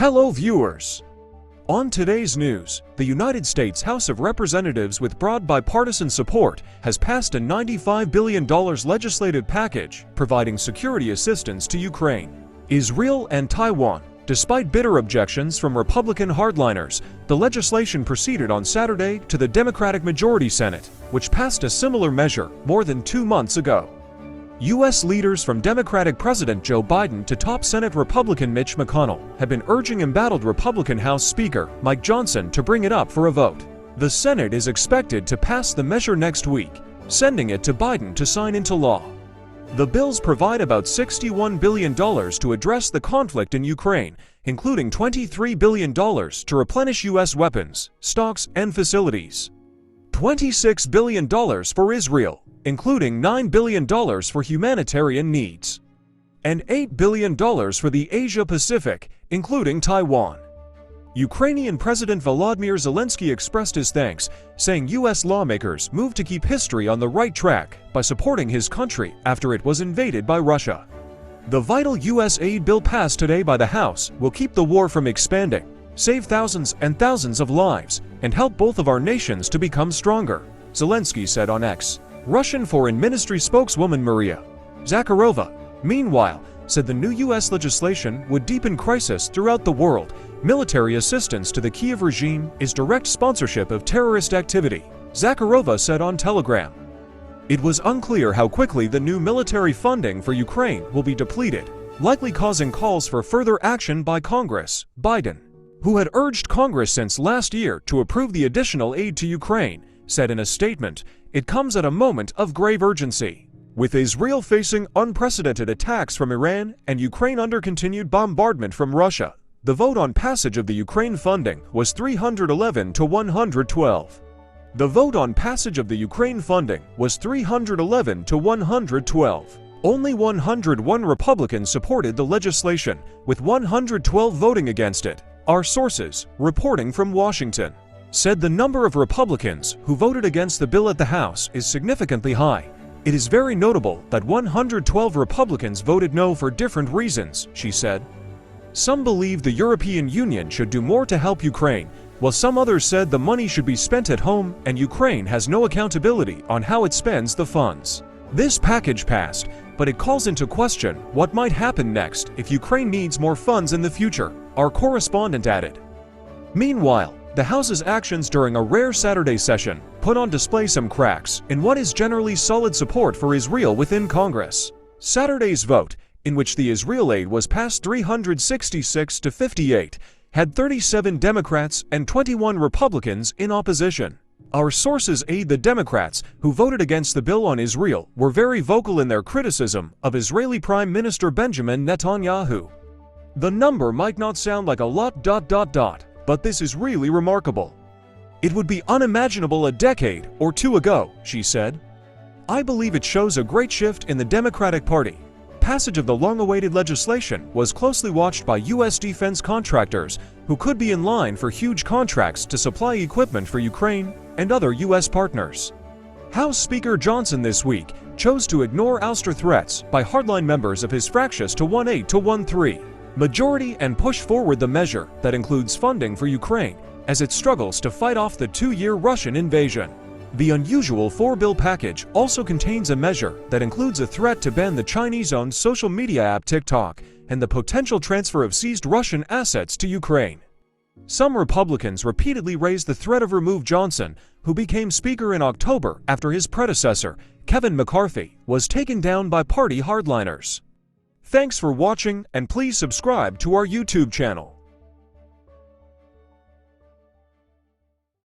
Hello viewers! On today's news, the United States House of Representatives with broad bipartisan support has passed a $95 billion legislative package providing security assistance to Ukraine, Israel, and Taiwan. Despite bitter objections from Republican hardliners, the legislation proceeded on Saturday to the Democratic Majority Senate, which passed a similar measure more than 2 months ago. U.S. leaders from Democratic President Joe Biden to top Senate Republican Mitch McConnell have been urging embattled Republican House Speaker Mike Johnson to bring it up for a vote. The Senate is expected to pass the measure next week, sending it to Biden to sign into law. The bills provide about $61 billion to address the conflict in Ukraine, including $23 billion to replenish U.S. weapons, stocks, and facilities. $26 billion for Israel, including $9 billion for humanitarian needs, and $8 billion for the Asia-Pacific, including Taiwan. Ukrainian President Volodymyr Zelensky expressed his thanks, saying U.S. lawmakers moved to keep history on the right track by supporting his country after it was invaded by Russia. The vital U.S. aid bill passed today by the House will keep the war from expanding, save thousands and thousands of lives, and help both of our nations to become stronger, Zelensky said on X. Russian Foreign Ministry spokeswoman Maria Zakharova, meanwhile, said the new U.S. legislation would deepen crisis throughout the world. Military assistance to the Kyiv regime is direct sponsorship of terrorist activity, Zakharova said on Telegram. It was unclear how quickly the new military funding for Ukraine will be depleted, likely causing calls for further action by Congress. Biden, who had urged Congress since last year to approve the additional aid to Ukraine, said in a statement, "It comes at a moment of grave urgency. With Israel facing unprecedented attacks from Iran and Ukraine under continued bombardment from Russia, the vote on passage of the Ukraine funding was 311 to 112. The vote on passage of the Ukraine funding was 311 to 112. Only 101 Republicans supported the legislation, with 112 voting against it, our sources, reporting from Washington, said the number of Republicans who voted against the bill at the House is significantly high. It is very notable that 112 Republicans voted no for different reasons, she said. Some believe the European Union should do more to help Ukraine, while some others said the money should be spent at home and Ukraine has no accountability on how it spends the funds. This package passed, but it calls into question what might happen next if Ukraine needs more funds in the future, our correspondent added. Meanwhile, the House's actions during a rare Saturday session put on display some cracks in what is generally solid support for Israel within Congress. Saturday's vote, in which the Israel aid was passed 366 to 58, had 37 Democrats and 21 Republicans in opposition. Our sources aid the Democrats who voted against the bill on Israel were very vocal in their criticism of Israeli Prime Minister Benjamin Netanyahu. The number might not sound like a lot, but this is really remarkable. It would be unimaginable a decade or two ago, she said. I believe it shows a great shift in the Democratic Party. Passage of the long-awaited legislation was closely watched by U.S. defense contractors who could be in line for huge contracts to supply equipment for Ukraine and other U.S. partners. House Speaker Johnson this week chose to ignore ouster threats by hardline members of his fractious 218 to 13 majority and push forward the measure that includes funding for Ukraine as it struggles to fight off the 2-year Russian invasion. The unusual 4-bill package also contains a measure that includes a threat to ban the Chinese-owned social media app TikTok and the potential transfer of seized Russian assets to Ukraine. Some Republicans repeatedly raised the threat of remove Johnson, who became Speaker in October after his predecessor, Kevin McCarthy, was taken down by party hardliners. Thanks for watching, and please subscribe to our YouTube channel.